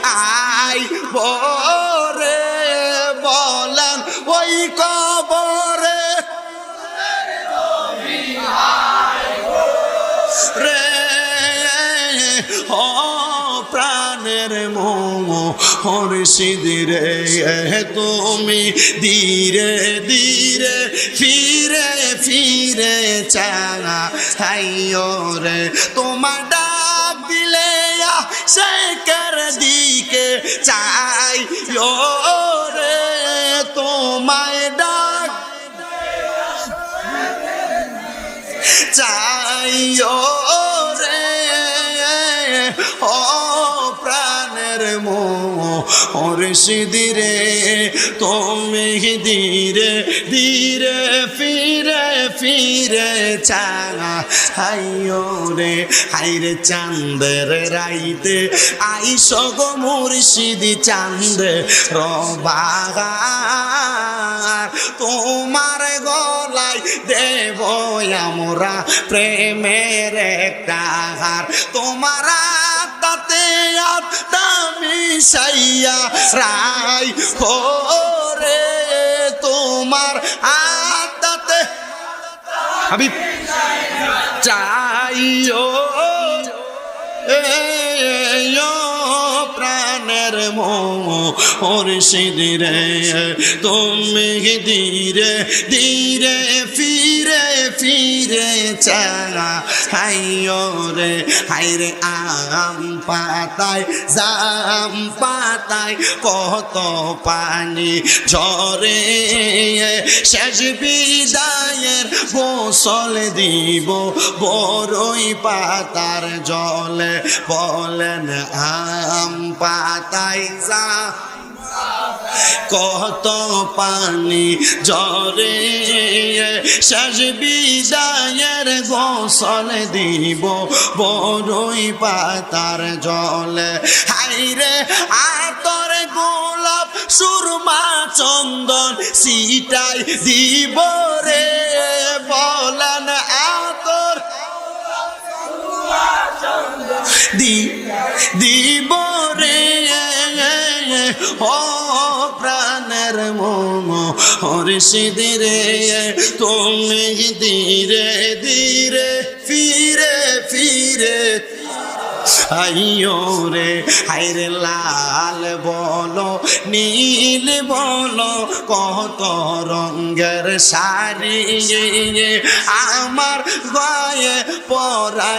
I বরে বলেন ওই কবরে রে ও প্রাণের মুর্শিদ রে তুমি ধীরে ধীরে ফিরে ফিরে চাইও রে তোমার ডাক দিলে সে কার দিকে চাইও রে তোমায় ডাক চাইও রে ও প্রাণের মুর্শিদ রে তুমি ধীরে ধীরে ফিরে ফিরে চাইও রে হাইরে চাঁদের রাইতে আইসো গো মুর্শিদ চাঁদে রবাগার তোমার গলায় দেব আমরা প্রেমের একটা হার তোমার আত্মাতে আত্মা মিশাইয়া রাই রে তোমার আত্মাতে হাবিব চাইও প্রাণের মুর্শিদ রে তুমি ধীরে ধীরে ফিরে ফিরে চাইও রে হাইরে আম পাতায় জাম পাতায় কত পানি ঝরে শেষ বিদায়ের গোসল দিব বড়ই পাতার জলে বলেন আম পাতায় জাম কত পানি ঝরে শেষ বিদায়ের গোসল দিব বড়ই পাতার জলে হাইরে আতর গোলাপ সুরমা চন্দন সিটাই দিব রে বলেন আতর দিব রে ও প্রাণের মুর্শিদ রে তুমি ধীরে ধীরে ফিরে ফিরে আইও রে হাইরে লাল বলো নীল বলো কত রঙের শাড়ি আমার গায়ে পরাই